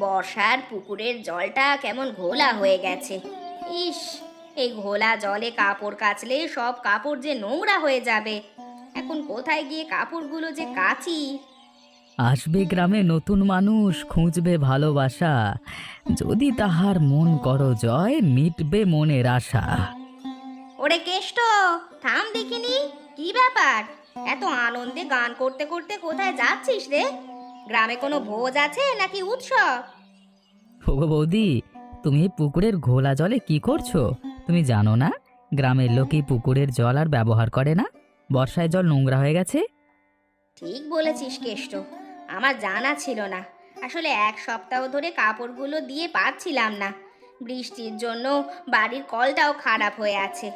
বর্ষার পুকুরের জলটা কেমন ঘোলা হয়ে গেছে। ইস, এই ঘোলা জলে কাপড় কাচলে সব কাপড় যে নোংরা হয়ে যাবে। এখন কোথায় গিয়ে কাপড়গুলো যে কাচি। আসবে গ্রামে নতুন মানুষ, খুঁজবে ভালোবাসা, যদি তাহার মন করো জয়, মিটবে মনের আশা। ওরে কেষ্ট, থাম দেখিনি। কি ব্যাপার? এত আনন্দে গান করতে করতে কোথায় যাচ্ছিস রে? গ্রামে কোনো ভোজ আছে নাকি উৎসব? ওগো বৌদি, তুমি এই পুকুরের ঘোলা জলে কি করছো? তুমি জানো না, গ্রামের লোক এই পুকুরের জল আর ব্যবহার করে না। বর্ষায় জল নোংরা হয়ে গেছে। ঠিক বলেছিস কেষ্ট, আমার জানা ছিল না। আসলে এক সপ্তাহ ধরে কাপড়গুলো দিয়ে পাচ্ছিলাম না। বৃষ্টির জন্য বাড়ির কলটাও খারাপ হয়ে আছে।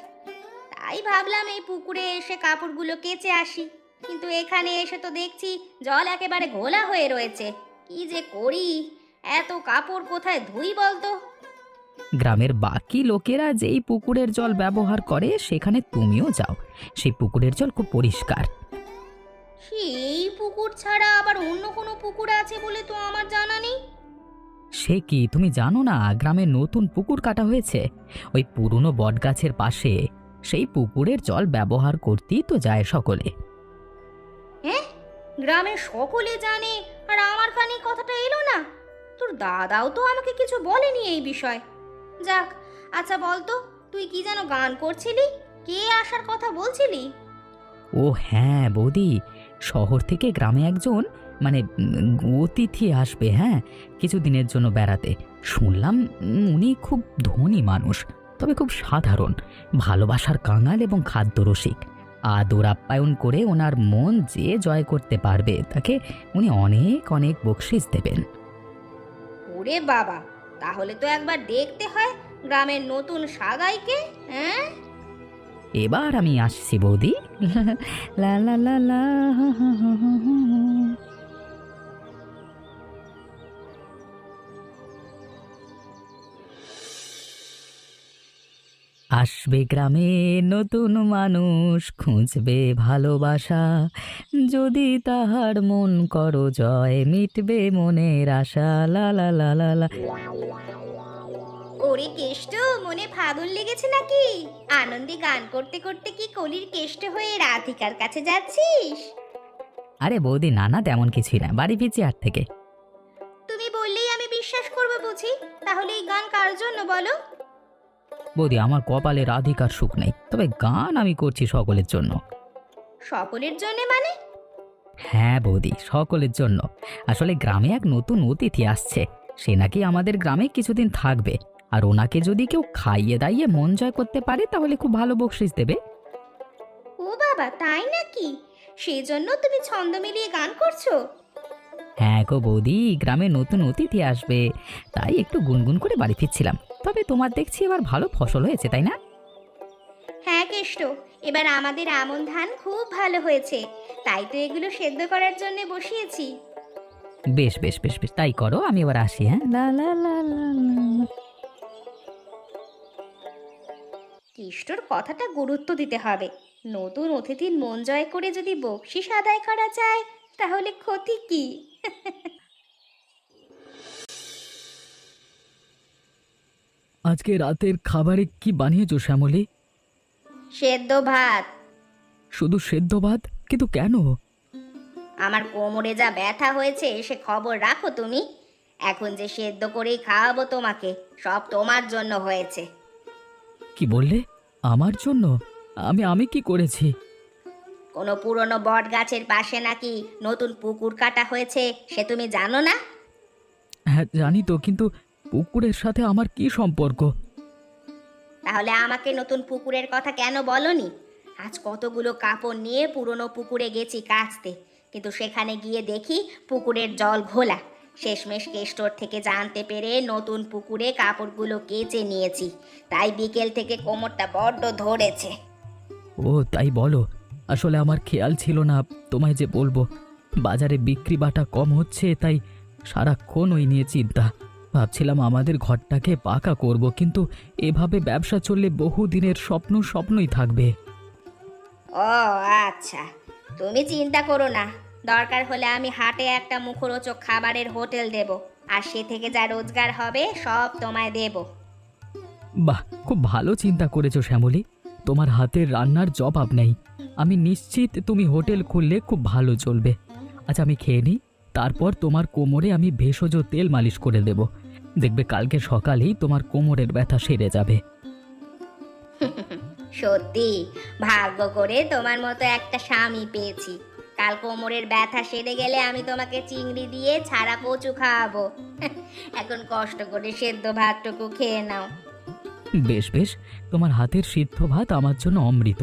তাই ভাবলাম এই পুকুরে এসে কাপড়গুলো কেচে আসি, কিন্তু এখানে এসে তো দেখছি জল একেবারে ঘোলা হয়ে রয়েছে। কি যে করি, এত কাপড় কোথায় ধুই বলতো? গ্রামের বাকি লোকেরা যেই পুকুরের জল ব্যবহার করে সেখানে তুমিও যাও। সেই পুকুরের জল খুব পরিষ্কার। সেই পুকুর ছাড়া আবার অন্য কোনো পুকুর আছে বলে তো আমার জানা নেই। সে কি, তুমি জানো না, গ্রামে নতুন পুকুর কাটা হয়েছে ওই পুরনো বটগাছের পাশে। সেই পুকুরের জল ব্যবহার করতেই তো যায় সকলে। হ্যাঁ, গ্রামের সকলে জানে আর আমার কানে কথাটা এলো না? তোর দাদাও তো আমাকে কিছু বলেনি এই বিষয়। যাক, আচ্ছা বলতো, তুই কি যেন গান করছিলি? কে আসার কথা বলছিলি? ও হ্যাঁ বৌদি, শহর থেকে গ্রামে একজন মানে অতিথি আসবে, হ্যাঁ, কিছুদিনের জন্য বেড়াতে। শুনলাম উনি খুব ধনী মানুষ, তবে খুব সাধারণ, ভালোবাসার কাঙাল এবং খাদ্যরসিক। আদর আপ্যায়ন করে ওনার মন যে জয় করতে পারবে তাকে উনি অনেক অনেক বকশিস দেবেন। ওরে বাবা, তাহলে তো একবার দেখতে হয় গ্রামের নতুন সাগাইকে। হ্যাঁ, এবার আমি আসছি বৌদি। লা লা লা লা হা হা হা হা হা। আসবে গ্রামে নতুন মানুষ, খুঁজবে ভালোবাসা, যদি তাহার মন করো জয়, মিটবে মনের আশা। লা লা লা লা লা। ওরে কেষ্ট, মনে ফাগুন লেগেছে নাকি? আনন্দে গান করতে করতে কি কলির কেষ্ট হয়ে রাধিকার কাছে যাচ্ছিস? আরে বৌদি, না না, তেমন কিছুই না, বাড়ি ফিরছি হাট থেকে। তুমি বললেই আমি বিশ্বাস করবো বুঝি? তাহলে এই গান কার জন্য বলো? বৌদি, আমার কপালে রাধিকার সুখ নেই, তবে গান আমি করছি সকলের জন্য। সকলের জন্য মানে? হ্যাঁ বৌদি, সকলের জন্য। আসলে গ্রামে এক নতুন অতিথি আসছে, সে নাকি আমাদের গ্রামে কিছুদিন থাকবে, আর ওনাকে যদি কেউ খাইয়ে দাইয়ে মন জয় করতে পারে তাহলে খুব ভালো বকশিস দেবে। ও বাবা, তাই নাকি? সেই জন্য তুমি ছন্দ মিলিয়ে গান করছো? হ্যাঁ গো বৌদি, গ্রামে নতুন অতিথি আসবে, তাই একটু গুনগুন করে বাড়ি ফিরছিলাম। তবে তোমার দেখছি এবার ভালো ফসল হয়েছে, তাই না? হ্যাঁ কেষ্ট, এবার আমাদের আমন ধান খুব ভালো হয়েছে। তাই তো এগুলো সেদ্ধ করার জন্য বসিয়েছি। বেশ বেশ বেশ বেশ, তাই করো, আমি এবার আসি। হ্যাঁ, লা লা লা লা লা। কেষ্টর কথাটা গুরুত্ব দিতে হবে। নতুন অতিথির মন জয় করে যদি বকশিস আদায় করা যায়, তাহলে ক্ষতি কি? আজকে রাতের খাবারে কি বানিয়েছো শ্যামলী? সেদ্ধ ভাত। শুধু সেদ্ধ ভাত? কিন্তু কেন? আমার কোমরে যা ব্যথা হয়েছে সে খবর রাখো তুমি। এখন যে সেদ্ধ করেই খাওয়াবো তোমাকে, সব তোমার জন্য হয়েছে। কি বললে? আমার জন্য? আমি আমি কি করেছি? কোনো পুরনো বট গাছের পাশে নাকি নতুন পুকুর কাটা হয়েছে, সে তুমি জানো না? হ্যাঁ জানি তো, কিন্তু পুকুরের সাথে আমার কি সম্পর্ক? তাহলে আমাকে নতুন পুকুরের কথা কেন বলনি? আজ কতগুলো কাপড় নিয়ে পুরনো পুকুরে গেছি কাচতে, কিন্তু সেখানে গিয়ে দেখি পুকুরের জল ঘোলা। শেষমেশ কেষ্টর থেকে জানতে পেরে নতুন পুকুরে কাপড়গুলো কেচে নিয়েছি। তাই বিকেল থেকে কোমরটা বড্ড ধরেছে। ও তাই বলো। আসলে আমার খেয়াল ছিল না, তোমায় যে বলবো। বাজারে বিক্রি বাটা কম হচ্ছে, তাই সারাক্ষণ ওই নিয়ে চিন্তা। ভাবছিলাম আমাদের ঘরটাকে পাকা করব, কিন্তু এভাবে ব্যবসা চললে বহুদিনের স্বপ্ন স্বপ্নই থাকবে। ও আচ্ছা, তুমি চিন্তা করো না। দরকার হলে আমি হাটে একটা মুখরোচক খাবারের হোটেল দেব, আর সে থেকে যা রোজগার হবে সব তোমায় দেব। বাহ, খুব ভালো চিন্তা করেছো শ্যামলী। তোমার হাতের রান্নার জবাব নেই। আমি নিশ্চিত তুমি হোটেল খুললে খুব ভালো চলবে। আচ্ছা, আমি খেয়ে নিই, তারপর তোমার কোমরে আমি ভেষজ তেল মালিশ করে দেব। দেখবে কালকে সকালেই তোমার কোমরের ব্যথা সেরে যাবে। সত্যি ভাগ্য করে তোমার মতো একটা স্বামী পেয়েছি। কাল কোমরের ব্যথা সেরে গেলে আমি তোমাকে চিংড়ি দিয়ে ছাড়া কচু খাওয়াবো। এখন কষ্ট করে সেদ্ধ ভাতটুকু খেয়ে নাও। বেশ বেশ, তোমার হাতের সিদ্ধ ভাত আমার জন্য অমৃত।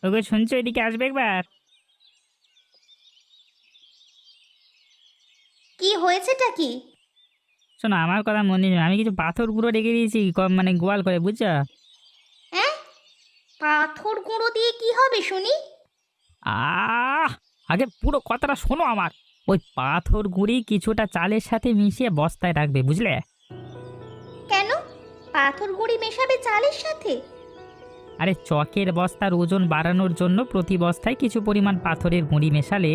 ওকে শুনছো, এদিকে আসবে একবার। কি হয়েছেটা কি? শোনো, আমার কথা মনে নেই, আমি কিছু পাথর গুঁড়ো রেখে দিয়েছি মানে গোয়াল করে, বুঝছো? হ্যাঁ, পাথর গুঁড়ো দিয়ে কি হবে শুনি? আহ আগে পুরো কথাটা শোনো আমার। ওই পাথর গুঁড়ি কিছুটা চালের সাথে মিশিয়ে বস্তায় রাখবে, বুঝলে? কেন পাথর গুঁড়ি মেশাবে চালের সাথে? আরে চকের বস্তার ওজন বাড়ানোর জন্য প্রতি বস্তায় কিছু পরিমাণ পাথরের গুঁড়ি মেশালে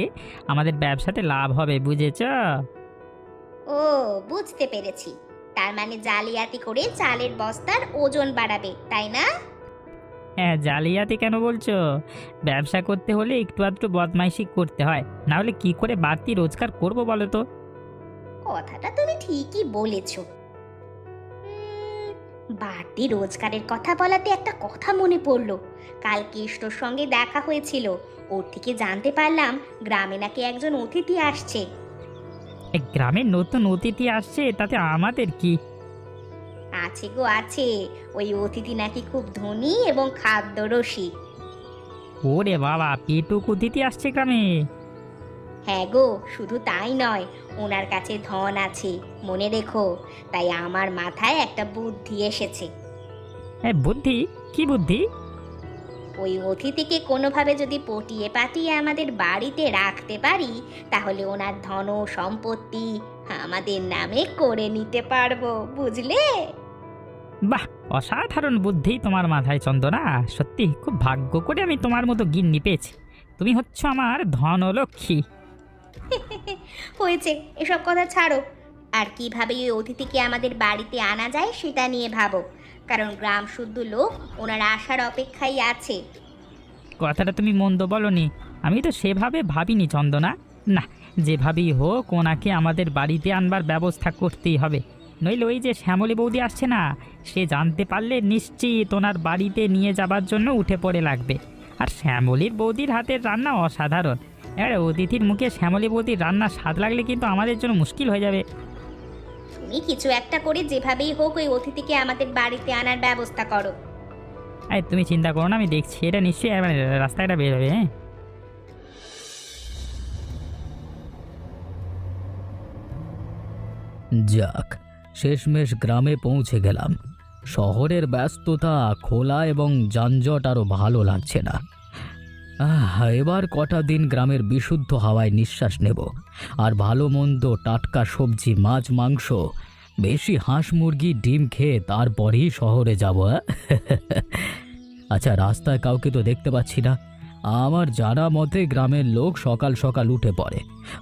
আমাদের ব্যবসাতে লাভ হবে, বুঝেছো? ও, বুঝতে পেরেছি। তার মানে জালিয়াতি করে চালের বস্তার ওজন বাড়াবে, তাই না? হ্যাঁ, জালিয়াতি কেন বলছো? ব্যবসা করতে হলে একটু আধটু বদমাইশি করতে হয়, না হলে কি করে বাড়তি রোজগার করবো বলো তো? কথাটা তুমি ঠিকই বলেছো। বাড়তি রোজগারের কথা বলাতে একটা কথা মনে পড়লো। কাল কেষ্টর সঙ্গে দেখা হয়েছিল। ওর থেকে জানতে পারলাম গ্রামে নাকি একজন অতিথি আসছে। এই গ্রামের নতুন অতিথি আসছে, তাতে আমাদের কি? আছে গো আছে, ওই অতিথি নাকি খুব ধনী এবং খাদ্যরসিক। ওরে বাবা, পেটুক অতিথি আসছে গ্রামে? হ্যাঁ গো, শুধু তাই নয়, ওনার কাছে ধন আছে, মনে রেখো। তাই আমার মাথায় একটা বুদ্ধি এসেছে। বুদ্ধি? কি বুদ্ধি? ওই অতিথিকে কোনোভাবে যদি পটিয়ে পাটিয়ে আমাদের বাড়িতে রাখতে পারি, তাহলে ওনার ধন ও সম্পত্তি আমাদের নামে করে নিতে পারবো, বুঝলে? বাহ, অসাধারণ বুদ্ধি তোমার মাথায় চন্দনা। সত্যি খুব ভাগ্য করে আমি তোমার মতো গিন্নি পেয়েছি। তুমি হচ্ছ আমার ধনলক্ষ্মী। হয়েছে, এসব কথা ছাড়ো। আর কিভাবে ওই অতিথিকে আমাদের বাড়িতে আনা যায় সেটা নিয়ে ভাবো, কারণ গ্রাম শুদ্ধ লোক ওনার আসার অপেক্ষায় আছে। কথাটা তুমি মন্দ বলনি, আমি তো সেভাবে ভাবিনি চন্দনা। না, যেভাবেই হোক ওনাকে আমাদের বাড়িতে আনবার ব্যবস্থা করতেই হবে, নইলে ওই যে শ্যামলী বৌদি আসছে না, সে জানতে পারলে নিশ্চিত ওনার বাড়িতে নিয়ে যাবার জন্য উঠে পড়ে লাগবে। আর শ্যামলীর বৌদির হাতের রান্না অসাধারণ। এবারে অতিথির মুখে শ্যামলী বৌদির রান্না স্বাদ লাগলে কিন্তু আমাদের জন্য মুশকিল হয়ে যাবে। তুমি কিছু একটা করে যেভাবেই হোক ওই অতিথিকে আমাদের বাড়িতে আনার ব্যবস্থা করো। এই তুমি চিন্তা করো না, আমি দেখছি, এটা নিশ্চয়ই মানে রাস্তাটা বের হবে। হ্যাঁ, যাক, শেষমেশ গ্রামে পৌঁছে গেলাম। শহরের ব্যস্ততা, খোলা এবং যানজট আরও ভালো লাগছে না। এবার কটা দিন গ্রামের বিশুদ্ধ হাওয়ায় নিঃশ্বাস নেব, আর ভালো মন্দ টাটকা সবজি, মাছ, মাংস, বেশি হাঁস মুরগি ডিম খেয়ে তারপরেই শহরে যাব। আচ্ছা, রাস্তায় কাউকে তো দেখতে পাচ্ছি না। আমার জানা মতে গ্রামের লোক সকাল সকাল উঠে পড়ে,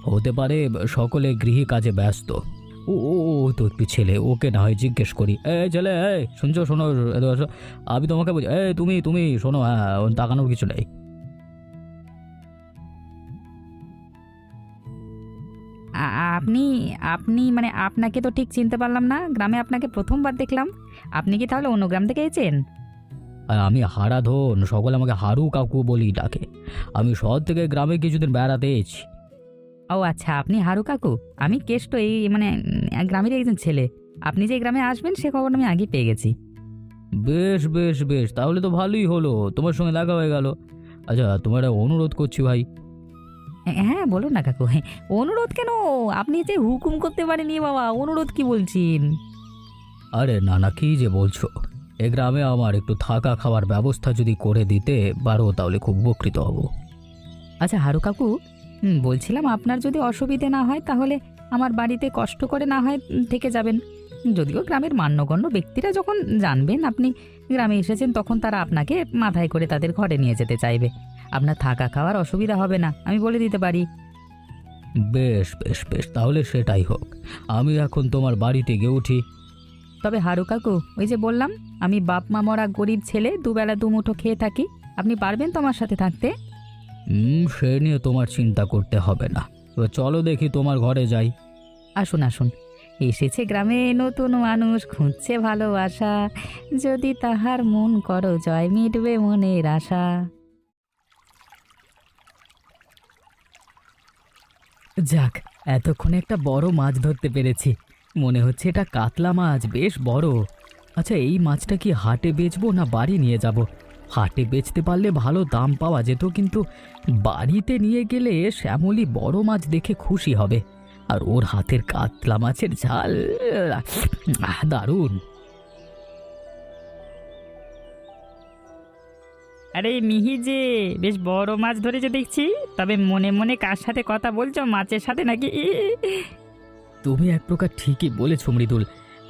হতে পারে সকলে গৃহী কাজে ব্যস্ত। ও ও ও, তো একটু ছেলে, ওকে না হয় জিজ্ঞেস করি। ছেলে, শুনছো? শোনো, আমি তোমাকে বলছি, তুমি তুমি শোনো, হ্যাঁ, তাকানোর কিছু নেই। আপনি আপনি মানে আপনাকে তো ঠিক চিনতে পারলাম না, গ্রামে আপনাকে প্রথমবার দেখলাম। আপনি কি তাহলে অন্য গ্রাম থেকে এসেছেন? আর আমি হারাধন, সকলে আমাকে হারু কাকু বলি ডাকে। আমি শহর থেকে গ্রামে কিছুদিন বেড়াতে এসেছি। ও আচ্ছা, আপনি হারু কাকু। আমি কেষ্ট, এই মানে গ্রামের একজন ছেলে। আপনি যে গ্রামে আসবেন সে খবর আমি আগে পেয়ে গেছি। বেশ বেশ বেশ, তাহলে তো ভালোই হলো, তোমার সঙ্গে দেখা হয়ে গেল। আচ্ছা, তোমার একটা অনুরোধ করছি ভাই। হ্যাঁ বলুন না কাকু। হ্যাঁ, অনুরোধ কেন? আপনি যে হুকুম করতে পারেনি বাবা, অনুরোধ কি বলছেন? আরে না না, কি যে বলছো, এ গ্রামে আমার একটু থাকা খাওয়ার ব্যবস্থা যদি করে দিতে পারো তাহলে খুব উপকৃত হব। আচ্ছা হারু কাকু, বলছিলাম আপনার যদি অসুবিধে না হয় তাহলে আমার বাড়িতে কষ্ট করে না হয় থেকে যাবেন। যদিও গ্রামের মান্যগণ্য ব্যক্তিরা যখন জানবেন আপনি গ্রামে এসেছেন, তখন তারা আপনাকে মাথায় করে তাদের ঘরে নিয়ে যেতে চাইবে। আপনার থাকা খাওয়ার অসুবিধা হবে না, আমি বলে দিতে পারি। বেশ বেশ বেশ, তাহলে সেটাই হোক। আমি এখন তোমার বাড়িতে গিয়ে উঠি। তবে হারু কাকু, ওই যে বললাম আমি বাপ মা মরা গরিব ছেলে, দুবেলা দুমুঠো খেয়ে থাকি, আপনি পারবেন তো আমার সাথে থাকতে? সে নিয়ে তোমার চিন্তা করতে হবে না। এবার চলো দেখি তোমার ঘরে যাই। আসুন আসুন, এসেছে গ্রামে নতুন মানুষ, খুঁজছে ভালোবাসা, যদি তাহার মন করো জয়, মিটবে মনের আশা। যাক, এতক্ষণে একটা বড় মাছ ধরতে পেরেছি। মনে হচ্ছে এটা কাতলা মাছ, বেশ বড়। আচ্ছা, এই মাছটা কি হাটে বেচবো না বাড়ি নিয়ে যাব? হাটে বেচতে পারলে ভালো দাম পাওয়া যেত, কিন্তু বাড়িতে নিয়ে গেলে শ্যামলী বড় মাছ দেখে খুশি হবে। আর ওর হাতের কাতলা মাছের ঝাল দারুণ। আরে মিহি যে বেশ বড় মাছ ধরেছে দেখছি, তবে মনে মনে কার সাথে কথা বলছো, মাছের সাথে নাকি? তুমি এক প্রকার ঠিকই বলেছ মৃদুল।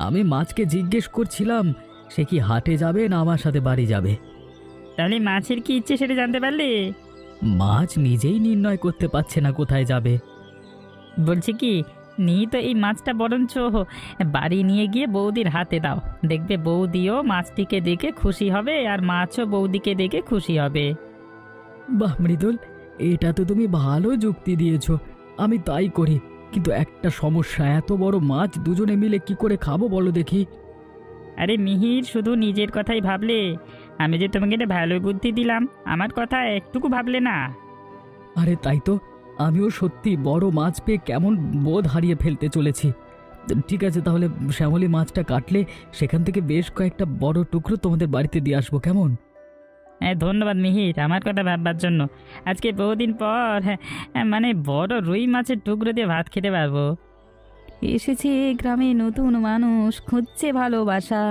আমি মাছকে জিজ্ঞেস করছিলাম সে কি হাটে যাবে না আমার সাথে বাড়ি যাবে। তাহলে মাছের কি ইচ্ছে সেটা জানতে পারলে? মাছ নিজেই নির্ণয় করতে পারছে না কোথায় যাবে। বলছি কি, নিয়ে তো এই মাছটা বরঞ্চ বাড়ি নিয়ে গিয়ে বৌদির হাতে দাও, দেখবে বৌদিও মাছটিকে দেখে খুশি হবে আর মাছও বৌদিকে দেখে খুশি হবে। বাহ মৃদুল, এটা তো তুমি ভালো যুক্তি দিয়েছ, আমি তাই করি। কিন্তু একটা সমস্যা, এত বড় মাছ দুজনে মিলে কি করে খাবো বলো দেখি? আরে মিহির, শুধু নিজের কথাই ভাবলে? আমি যে তোমাকে একটা ভালো বুদ্ধি দিলাম, আমার কথা একটুকু ভাবলে না? আরে তাই তো, আমিও সত্যি বড় মাছ পেয়ে কেমন বোধ হারিয়ে ফেলতে চলেছি। ঠিক আছে, তাহলে শ্যামলী মাছটা কাটলে সেখান থেকে বেশ কয়েকটা বড় টুকরো তোমাদের বাড়িতে দিয়ে আসবো, কেমন? হ্যাঁ, ধন্যবাদ মিহির আমার কথা ভাববার জন্য। আজকে বহুদিন পর মানে বড় রুই মাছের টুকরো দিয়ে ভাত খেতে পারবো। এসেছে গ্রামে নতুন মানুষ, খুঁজছে ভালোবাসা,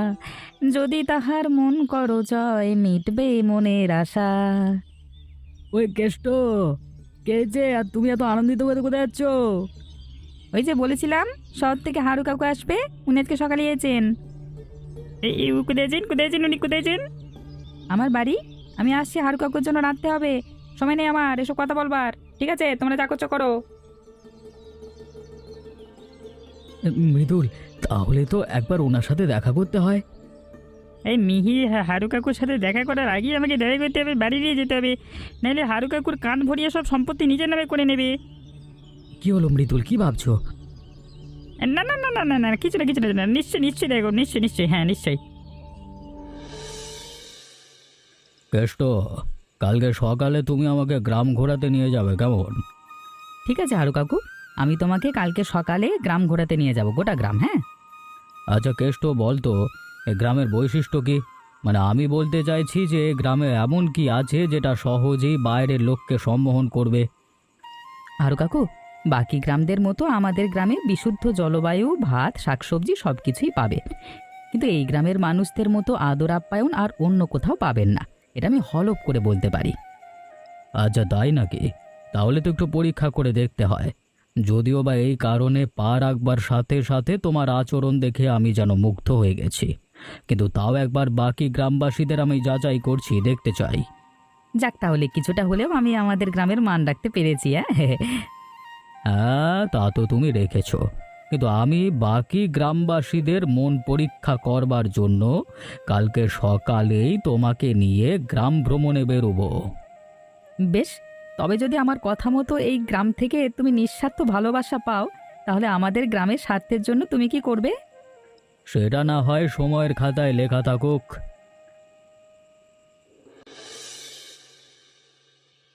যদি তাহার মন করো জয়, মিটবে মনের আশা। ওই কেষ্ট, কে যে? আর তুমি এত আনন্দিত করে কোথায় যাচ্ছ? ওই যে বলেছিলাম শহর থেকে হারু কাকু আসবে, উনি আজকে সকালে এসেছেন। এই কোথায় আছেন, কোথায় আছেন উনি, কোথায় আছেন? আমার বাড়ি, আমি আসছি হারু কাকুর জন্য রাঁধতে হবে, সময় নেই আমার এসব কথা বলবার। ঠিক আছে, তোমরা যা করছো করো। মৃদুল, তাহলে তো একবার ওনার সাথে দেখা করতে হয়। এই মিহি, হারু কাকুর সাথে দেখা করার আগেই আমাকে দেখা করতে হবে, বাড়ি নিয়ে যেতে হবে, নাহলে হারু কাকুর কান ভরিয়ে সব সম্পত্তি নিজের নামে করে নেবে। কি হলো মৃদুল, কি ভাবছো? না না না না না না, কিছু না কিছু না, নিশ্চয়ই নিশ্চয়ই দেখো, নিশ্চয়ই নিশ্চয়ই, হ্যাঁ নিশ্চয়ই। কেষ্ট, কালকে সকালে তুমি আমাকে গ্রাম ঘোরাতে নিয়ে যাবে, কেমন? ঠিক আছে হারু কাকু, আমি তোমাকে কালকে সকালে গ্রাম ঘোরাতে নিয়ে যাব, গোটা গ্রাম। হ্যাঁ আচ্ছা কেষ্ট, বল তো এ গ্রামের বৈশিষ্ট্য কি? মানে আমি বলতে চাইছি যে এ গ্রামে এমন কি আছে যেটা সহজেই বাইরের লোককে সম্মোহন করবে? হারু কাকু, বাকি গ্রামদের মতো আমাদের গ্রামে বিশুদ্ধ জলবায়ু, ভাত, শাকসবজি সব কিছুই পাবে, কিন্তু এই গ্রামের মানুষদের মতো আদর আপ্যায়ন আর অন্য কোথাও পাবেন না, এটা আমি হলফ করে বলতে পারি। আচ্ছা তাই নাকি? তাহলে তো একটু পরীক্ষা করে দেখতে হয়। যদিও বা এই কারণে পা রাখবার সাথে সাথে তোমার আচরণ দেখে আমি যেন মুগ্ধ হয়ে গেছি, কিন্তু তাও একবার বাকি গ্রামবাসীদের আমি যাচাই করছি, দেখতে চাই। যাক, তাহলে কিছুটা হলেও আমি আমাদের গ্রামের মান রাখতে পেরেছি। হ্যাঁ হ্যাঁ, তা তো তুমি রেখেছ, কিন্তু আমি বাকি গ্রামবাসীদের মন পরীক্ষা করবার জন্য কালকে সকালেই তোমাকে নিয়ে গ্রাম ভ্রমণে বেরোবো। বেশ, তবে যদি আমার কথা মতো এই গ্রাম থেকে তুমি নিঃস্বার্থ ভালোবাসা পাও, তাহলে আমাদের গ্রামের স্বার্থের জন্য তুমি কি করবে? সেটা না হয় সময়ের খাতায় লেখা থাকুক।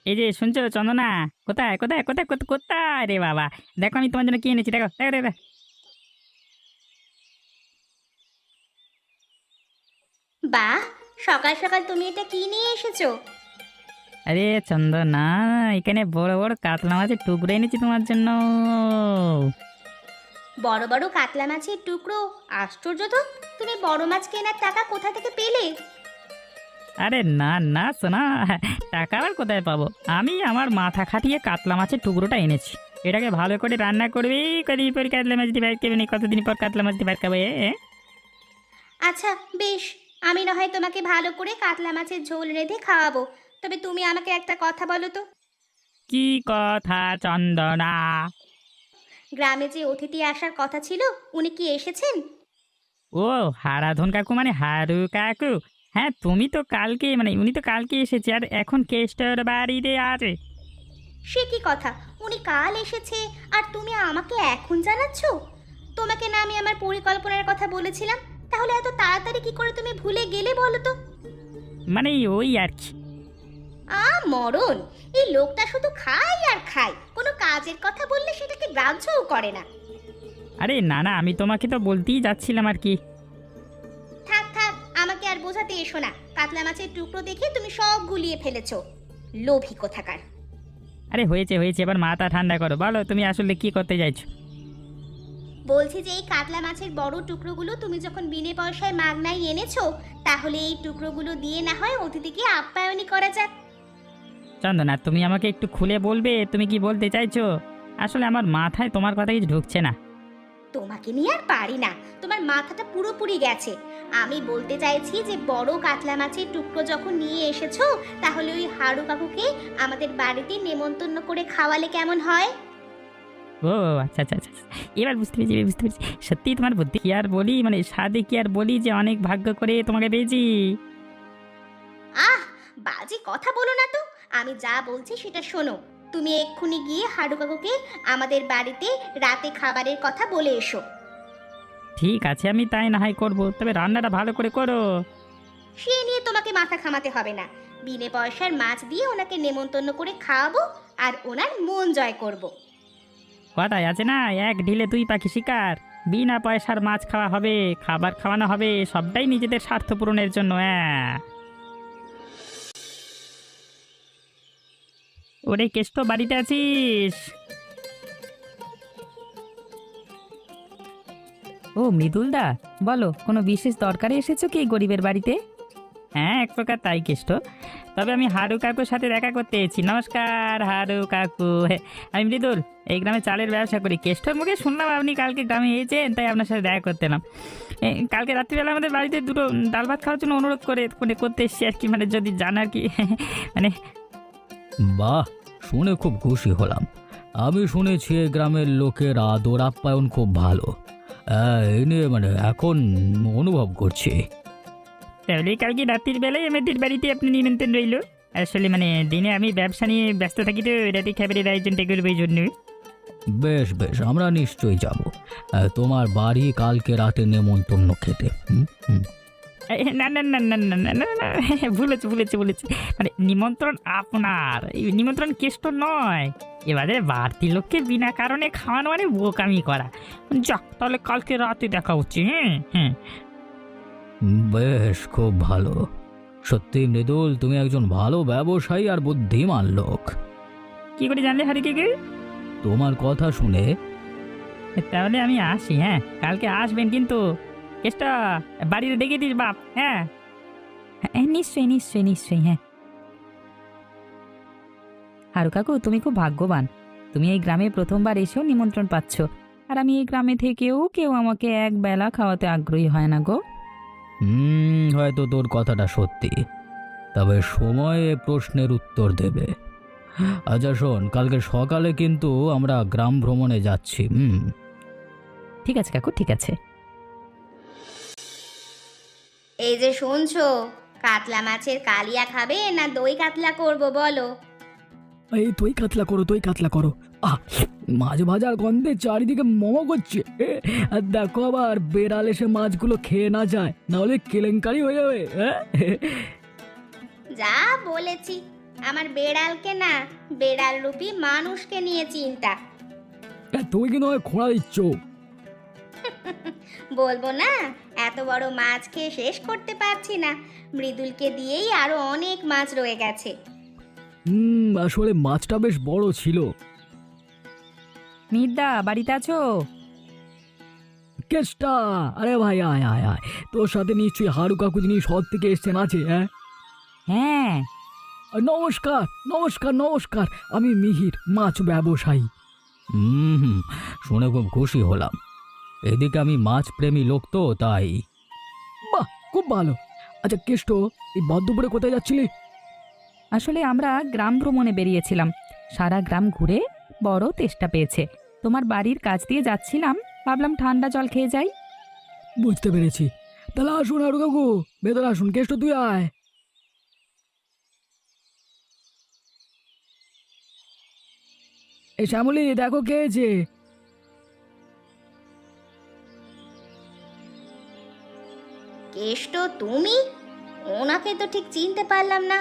এই যে শুনছো চন্দনা, কোথায় কোথায় কোথায় কোথায় কোথায় রে বাবা, দেখো আমি তোমার জন্য কি এনেছি, দেখো দেখো দেখো। বাহ, সকাল সকাল তুমি এটা কি নিয়ে এসেছো? আরে চন্দনা, এখানে বড় বড় কাতলা মাছের টুকরো এনেছি তোমার জন্য। বড় বড় কাতলা মাছের টুকরো? আশ্চর্য তো, তুমি বড় মাছ কেনার টাকা কোথা থেকে পেলে? আরে না না সোনা, টাকা আর কোথায় পাবো, আমি আমার মাথা খাটিয়ে কাতলা মাছের টুকরোটা এনেছি। এটাকে ভালো করে রান্না করবি, কদিন পর কাতলা মাছ দিয়ে ভাত খাবে, কতদিন পর কাতলা মাছ দিয়ে ভাত খাবে। আচ্ছা বেশ, আমি না হয় তোমাকে ভালো করে কাতলা মাছের ঝোল রেঁধে খাওয়াবো, তবে তুমি আমাকে একটা কথা বলো তো, কি কথা চন্দনা? গ্রামে যে অতিথি আসার কথা ছিল উনি কি এসেছেন? ও, হারাধন কাকু মানে হারু কাকু। হ্যাঁ, তুমি তো কালকে মানে উনি তো কালকে এসেছে, আর এখন কেষ্টর বাড়িতে আছে। সে কি কথা, উনি কাল এসেছে আর তুমি আমাকে এখন জানাচ্ছ? তোমাকে না আমি আমার পরিকল্পনার কথা বলেছিলাম, তাহলে এত তাড়াতাড়ি কি করে তুমি ভুলে গেলে বলো তো? মানে ওই আর কি। মরণ, এই লোকটা শুধু খায় আর খায়, কোনো কাজের কথা বললে সেটাকে গ্রাহ্যও করে না। আরে না না, আমি তোমাকে তো বলতেই যাচ্ছিলাম আর কি। থাক থাক, আমাকে আর বোঝাতে এসো না। কাতলা মাছের টুকরো দেখে তুমি সব গুলিয়ে ফেলেছো, লোভী কোথাকার। আরে হয়েছে হয়েছে, এবার মাথা ঠান্ডা করো, বলো তুমি আসলে কি করতে চাইছো? বলছি যে এই কাতলা মাছের বড় টুকরোগুলো তুমি যখন বিনে পয়সায় মাগনায় এনেছো, তাহলে এই টুকরোগুলো দিয়ে না হয় অতিথিকে আপ্যায়নী করা যাক। চন্দনা, তুমি আমাকে একটু খুলে বলবে তুমি কি বলতে চাইছো? আসলে আমার মাথায় তোমার কথা কিছু ঢুকছে না। তোমাকে নিয়ে আর পারি না, তোমার মাথাটা পুরোপুরি গেছে। আমি বলতে চাইছি যে বড় কাতলা মাছের টুকরো যখন নিয়ে এসেছো, তাহলে ওই হাড়ু কাকুকে আমাদের বাড়িতে নেমন্তন্ন করে খাওয়ালে কেমন হয়? ও আচ্ছা আচ্ছা আচ্ছা, এবার বুঝতে পেরেছি বুঝতে পেরেছি। সত্যি তোমার বুদ্ধি, কি আর বলি, মানে সাদে কি আর বলি যে অনেক ভাগ্য করে তোমাকে পেয়েছি। আহ, বাজে কথা বলো না তো। আমি যা বলছি সেটা শোনো। তুমি এক্ষুনি গিয়ে হাড়ু কাকুকে আমাদের বাড়িতে রাতে খাবারের কথা বলে এসো। ঠিক আছে, আমি তাই না হয় করবো, তবে রান্নাটা ভালো করে করো। সে নিয়ে তোমাকে মাথা ঘামাতে হবে না। বিনে পয়সার মাছ দিয়ে ওনাকে নেমন্তন্ন করে খাওয়াবো আর ওনার মন জয় করব। কথায় আছে না, এক ঢিলে দুই পাখি শিকার। বিনা পয়সার মাছ খাওয়া হবে, খাবার খাওয়ানো হবে, সবটাই নিজেদের স্বার্থ পূরণের জন্য। হ্যাঁ, ওরে কেষ্ট, বাড়িতে আছিস? ও মৃদুলদা, বলো, কোনো বিশেষ দরকারে এসেছো কি এই গরিবের বাড়িতে? হ্যাঁ, এক প্রকার তাই কেষ্ট। তবে আমি হারু কাকুর সাথে দেখা করতে এসেছি। নমস্কার হারু কাকু। আমি মৃদুল, এই গ্রামে চালের ব্যবসা করি। কেষ্টর মুখে শুনলাম আপনি কালকে গ্রামে এসেছেন, তাই আপনার সাথে দেখা করতে এলাম। কালকে রাত্রিবেলা আমাদের বাড়িতে দুটো ডাল ভাত খাওয়ার জন্য অনুরোধ করতে এসেছি আর কি, মানে যদি জান আর কি। মানে বাহ, শুনে খুব খুশি হলাম। আমি শুনেছি এই গ্রামের লোকের আদর আপ্যায়ন খুব ভালো। এই নিয়ে মানে এখন অনুভব করছি। তাহলে কালকে রাত্রির বেলায় আমাদের বাড়িতে আপনি নিমন্ত্রণ রইল। আসলে মানে দিনে আমি ব্যবসা নিয়ে ব্যস্ত থাকি, তো রাতে খাবারের আয়োজনটা করবো এই জন্য। বেশ বেশ, আমরা নিশ্চয়ই যাব। তোমার বাড়ি কালকে রাতে নেমন্তন্ন খেতে। হুম হুম। না না না না না না না না, ভুলেছে। মানে নিমন্ত্রণ আপনার, এই নিমন্ত্রণ কেষ্ট নয়। এবারে বাড়তি লোককে বিনা কারণে খাওয়ানো মানে বোকামি করা। যাক, তাহলে কালকে রাতে দেখা হচ্ছে। হ্যাঁ হ্যাঁ, বেশ, খুব ভালো। সত্যি মৃদুল, তুমি একজন ভালো ব্যবসায়ী আর বুদ্ধিমান লোক। কি করে জানলে হারিকে গে? তোমার কথা শুনে। তাহলে আমি আসি। হ্যাঁ, কালকে আসবেন কিন্তু। কেষ্টা, বাড়িতে দেখে দিস বাপ। হ্যাঁ হ্যাঁ, নিশ্চয়ই। হ্যাঁ হারু কাকু, তুমি খুব ভাগ্যবান। তুমি এই গ্রামে প্রথমবার এসেও নিমন্ত্রণ পাচ্ছ, আর আমি এই গ্রামে থেকেও কেউ আমাকে এক বেলা খাওয়াতে আগ্রহী হয় না গো। হয়তো তোর কথাটা সত্যি, তবে সময় এ প্রশ্নের উত্তর দেবে। আচ্ছা শোন, কালকে সকালে কিন্তু আমরা গ্রাম ভ্রমণে যাচ্ছি। ঠিক আছে কাকু, ঠিক আছে। এই যে শুনছো, কাতলা মাছের কালিয়া খাবে না দই কাতলা করব বলো? এই দই কাতলা করো। মাছ ভাজার গন্ধে চারিদিকে মোমো করছে। আর দেখো আবার বেড়াল এসে মাছগুলো খেয়ে না যায়, নাহলে কেলেঙ্কারি হয়ে যাবে। যা বলেছি, আমার বেড়ালকে না, বেড়াল রূপী মানুষকে নিয়ে চিন্তা। তুমি কিন্তু আমায় খোঁড়া দিচ্ছ। বলবো না, এত বড় মাছ খেয়ে শেষ করতে পারছি না। মৃদুলকে দিয়েই আরো অনেক মাছ রয়ে গেছে। আসলে মাছটা বেশ বড় ছিল। মির্দা, বাড়িতে আছো? কেষ্টা, আরে ভাই আয় আয় আয়, তোর সাথে নিশ্চয়ই হারু কাকু যিনি শহর থেকে এসছেন আছে। হ্যাঁ, নমস্কার, আমি মিহির, মাছ ব্যবসায়ী। শুনে খুব খুশি হলাম। এদিকে আমি মাছ প্রেমী লোক তো, তাই। বাহ, খুব ভালো। আচ্ছা কেষ্ট, এই বদ্ধপুরে কোথায় যাচ্ছিলি? আসলে আমরা গ্রাম ভ্রমণে বেরিয়েছিলাম, সারা গ্রাম ঘুরে বড় তেষ্টা পেয়েছে। তোমার বাড়ির কাছ দিয়ে যাচ্ছিলাম, ভাবলাম ঠান্ডা জল খেয়ে যাই। বুঝতে পেরেছি। তাহলে আসুন হারু কাকু, ভেতরে আসুন, কেষ্ট তুই আয়। এই শ্যামলি, দেখো কে এসেছে। কেষ্ট, তুমি? ওনাকে তো ঠিক চিনতে পারলাম না।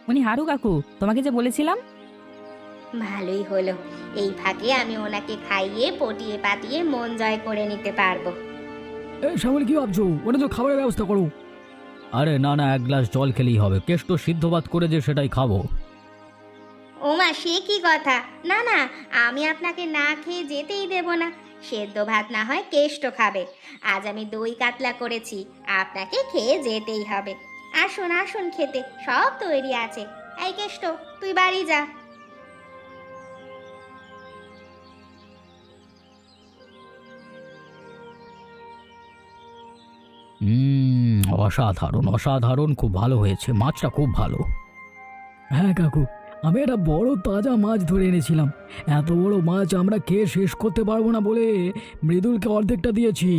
উনি হারু কাকু, তোমাকে যে বলেছিলাম। ভালোই হলো, এই ফাঁকে আমি ওনাকে খাইয়ে পটিয়ে পাতিয়ে মন জয় করে নিতে পারবো। শ্যামলি, কি ভাবছো? ওটা তো খাবারের ব্যবস্থা করো। আরে না না, এক গ্লাস জল খেলেই হবে। কেষ্ট সিদ্ধ ভাত করে যে সেটাই খাবো। ওমা, সে কি কথা! না না, আমি আপনাকে না খেয়ে যেতেই দেব না। সেদ্ধ ভাত না হয় কেষ্ট খাবে। আজ আমি দই কাতলা করেছি, আপনাকে খেয়ে যেতেই হবে। আসুন আসুন খেতে, সব তৈরি আছে। এই কেষ্ট, তুই বাড়ি যা। অসাধারণ অসাধারণ, খুব ভালো হয়েছে, মাছটা খুব ভালো। হ্যাঁ কাকু, আমি একটা বড় তাজা মাছ ধরে এনেছিলাম। এত বড় মাছ আমরা খেয়ে শেষ করতে পারবো না বলে মৃদুলকে অর্ধেকটা দিয়েছি।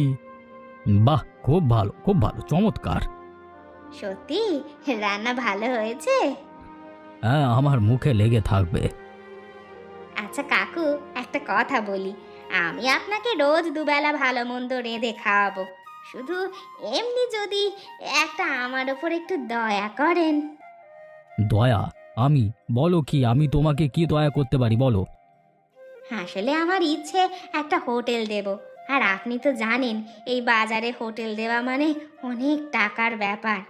বাহ, খুব ভালো খুব ভালো, চমৎকার। সত্যি রান্না ভালো হয়েছে? হ্যাঁ, আমার মুখে লেগে থাকবে। আচ্ছা কাকু, একটা কথা বলি। আমি আপনাকে রোজ দুবেলা ভালো মন্দ রেঁধে খাওয়াবো, শুধু এমনি যদি একটা আমার ওপর একটু দয়া করেন। দয়া? আমি? বলো কি, আমি তোমাকে কি দয়া করতে পারি বলো। আসলে আমার ইচ্ছে একটা হোটেল দেব, আর আপনি তো জানেন এই বাজারে হোটেল দেওয়া মানে অনেক টাকার ব্যাপার।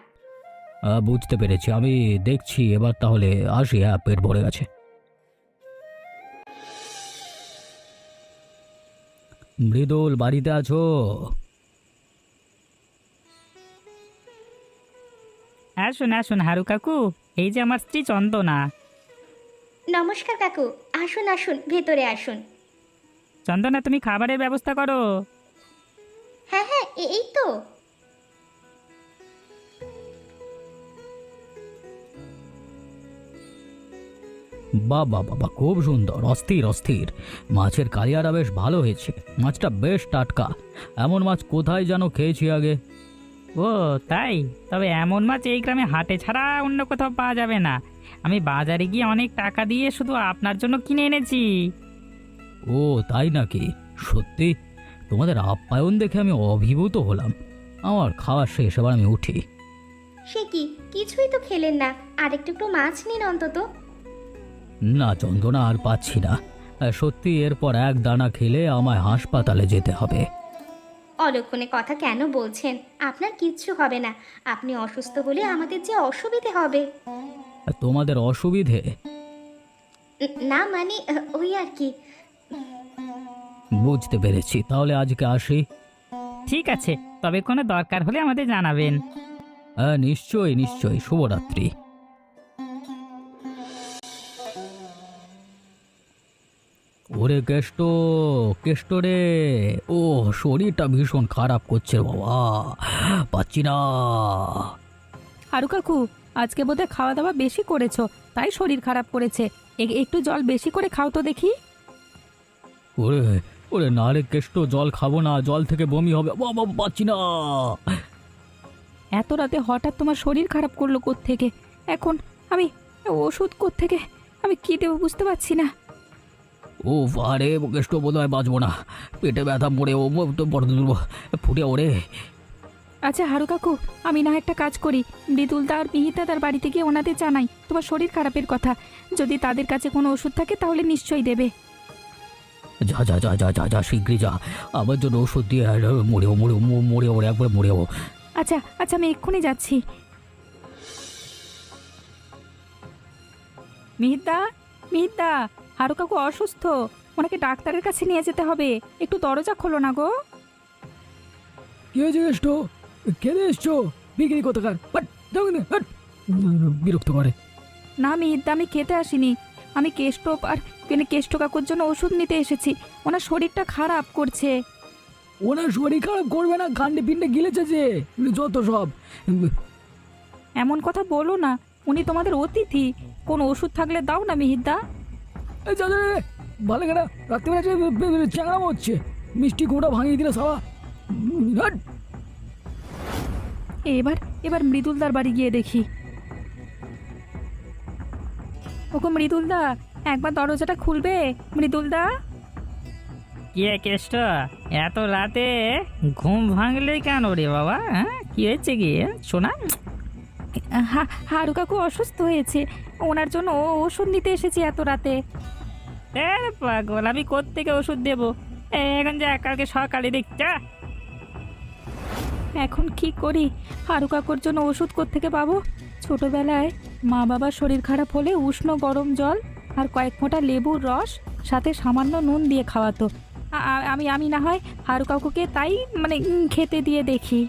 বুঝতে পেরেছি, আমি দেখছি। এবার তাহলে আসি। হ্যাঁ, পেট ভরে গেছে। মৃদুল, বাড়িতে আছো? আসুন আসুন হারু কাকু, এই যে আমার স্ত্রী চন্দনা। নমস্কার কাকু, আসুন আসুন, ভেতরে আসুন। চন্দনা, তুমি খাবারের ব্যবস্থা করো। হ্যাঁ হ্যাঁ, এই তো। বাবা বাবা, খুব সুন্দর, অস্থির অস্থির। মাছের কালিয়াটা বেশ ভালো হয়েছে, মাছটা বেশ টাটকা। এমন মাছ কোথায় যেন খেয়েছি আগে। ও তাই? তবে এমন মাছ এই গ্রামে হাটে ছাড়া অন্য কোথাও পাওয়া যাবে না। আমি বাজারে গিয়ে অনেক টাকা দিয়ে শুধু আপনার জন্য কিনে এনেছি। ও তাই নাকি? সত্যি? তোমাদের আপ্যায়ন দেখে আমি অভিভূত হলাম। আমার খাওয়া শেষ, এবার আমি উঠি। সে কি, কিছুই তো খেলেন না? আরেকটু একটু মাছ নিন অন্তত। না চন্দনা, আর পাচ্ছি না। সত্যি, এরপর এক দানা খেলে আমায় হাসপাতালে যেতে হবে। অলক্ষণে কথা কেন বলছেন? আপনার কিচ্ছু হবে না। আপনি অসুস্থ হলে আমাদের যে অসুবিধে হবে। তোমাদের অসুবিধে? না মানে ওই আর কি। বুঝতে পেরেছি, তাহলে আজকে আসি। ঠিক আছে, তবে কোনো দরকার হলে আমাদের জানাবেন। হ্যাঁ, নিশ্চয়ই নিশ্চয়ই। শুভরাত্রি। ওরে কেষ্ট, কেষ্ট রে, ও শরীরটা ভীষণ খারাপ করছে বাবা, পাচ্ছি না। হারু কাকু, আজকে বোধহয় খাওয়া দাওয়া বেশি করেছো, তাই শরীর খারাপ করেছে। একটু জল বেশি করে খাও তো দেখি। ওরে ওরে, না রে কেষ্ট, জল খাবো না, জল থেকে বমি হবে বাবা, পাচ্ছি না। এত রাতে হঠাৎ তোমার শরীর খারাপ করলো কোত্থেকে? এখন আমি ওষুধ কোত্থেকে, আমি কি দেবো বুঝতে পারছি না। ও আরে কেষ্ট, বোধ হয় বাঁচবো না। পেটে ব্যথা পড়ে ও তো বড় দুর্ব ফুটে ওরে। আচ্ছা হারু কাকু, আমি না একটা কাজ করি, মৃদুলদা আর মিহিদাদার বাড়িতে গিয়ে ওনাদের জানাই তোমার শরীর খারাপের কথা। যদি তাদের কাছে কোনো ওষুধ থাকে তাহলে নিশ্চয়ই দেবে। যা যা যা যা যা যা, শীঘ্রই যা। আমার জন্য ওষুধ দিয়ে মরেও মরেও মরেও একবার মরেও। আচ্ছা আচ্ছা, আমি এক্ষুনি যাচ্ছি। মিহিদা, মিহিদা, হারু কাকু অসুস্থ, ওনাকে ডাক্তারের কাছে নিয়ে যেতে হবে। একটু দরজা খোলো না গো। কি হয়েছে কেষ্ট? খেতে এসছো? বিক্রি কোথাকার? বিরক্ত করে। না মিহিদা, আমি খেতে আসিনি, আমি কেষ্ট আর কেষ্ট কাকুর জন্য ওষুধ নিতে এসেছি। ওনার শরীরটা খারাপ করছে। ওনার শরীর খারাপ করবে না, কাণ্ডে পিণ্ডে গিলেছে যে, যত সব। এমন কথা বলো না, উনি তোমাদের অতিথি। কোনো ওষুধ থাকলে দাও না মিহিরদা। ভালো কেনা রাত্রিবেলা চ্যাংড়াম হচ্ছে, মিষ্টি কোটা ভাঙিয়ে দিলে সবা। এবার এবার মৃদুলদার বাড়ি গিয়ে দেখি। ওগো মৃদুলদা, একবার দরজাটা খুলবে? মৃদুলদা। কি রে কেষ্ট, এত রাতে ঘুম ভাঙলে কেন রে বাবা? হ্যাঁ, কি হয়েছে কি শোনা? হারু কাকু অসুস্থ হয়েছে, ওনার জন্য ওষুধ নিতে এসেছি এত রাতে। পাগল, আমি কোত্থেকে ওষুধ দেবো? এখন যা, কালকে সকালে দেখছা। এখন কি করি? হারু কাকুর জন্য ওষুধ কোত্থেকে পাবো? ছোটবেলায় মা বাবার শরীর খারাপ হলে উষ্ণ গরম জল আর কয়েক ফোঁটা লেবুর রস সাথে সামান্য নুন দিয়ে খাওয়াতো। আমি না হয় হারু কাকুকে তাই মানে খেতে দিয়ে দেখি।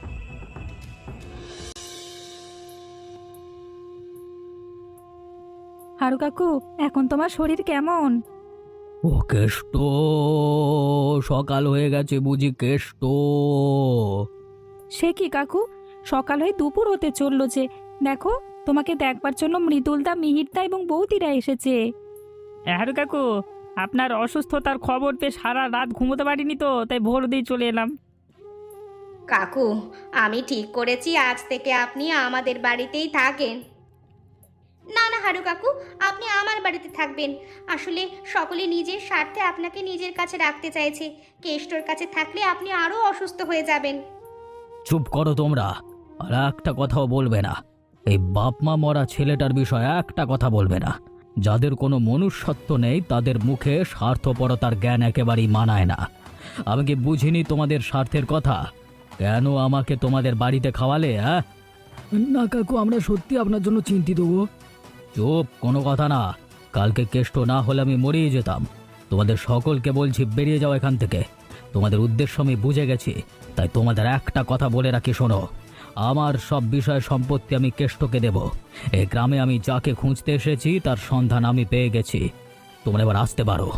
হারু কাকু, এখন তোমার শরীর কেমন? ও কেষ্ট, সকাল হয়ে গেছে বুঝি কেষ্ট? সে কি কাকু, সকাল হয়ে দুপুর হতে চললো যে। দেখো, তোমাকে দেখবার জন্য মৃদুলদা, মিহিরদা এবং বৌদিরা এসেছে। হারু কাকু, আপনার অসুস্থতার খবর পেয়ে সারা রাত ঘুমোতে পারিনি তো, তাই ভোর দিয়ে চলে এলাম। কাকু, আমি ঠিক করেছি আজ থেকে আপনি আমাদের বাড়িতেই থাকেন। না না হারু কাকু, আপনি আমার বাড়িতে থাকবেন। আসলে সকলে নিজের স্বার্থে আপনাকে নিজের কাছে রাখতে চাইছে। কেষ্টর কাছে থাকলে আপনি আরও অসুস্থ হয়ে যাবেন। চুপ করো তোমরা, আর একটা কথাও বলবে না। এই বাপ মা মরা ছেলেটার বিষয়ে একটা কথা বলবে না। যাদের কোনো মনুষ্যত্ব নেই তাদের মুখে স্বার্থপরতার জ্ঞান একেবারেই মানায় না। আমি কি বুঝিনি তোমাদের স্বার্থের কথা? কেন আমাকে তোমাদের বাড়িতে খাওয়ালে? হ্যাঁ না কাকু, আমরা সত্যি আপনার জন্য চিন্তিত গো। চুপ, কোনো কথা না। কালকে কেষ্ট না হলে আমি মরেই যেতাম। তোমাদের সকলকে বলছি, বেরিয়ে যাও এখান থেকে। তোমাদের উদ্দেশ্য আমি বুঝে গেছি, তাই তোমাদের একটা কথা বলে রাখি, শোনো। আমার সব বিষয় সম্পত্তি আমি কেষ্টকে দেব। এই গ্রামে আমি যাকে খুঁজতে এসেছি তার সন্ধান আমি পেয়ে গেছি। তোমরা এবার আসতে পারো।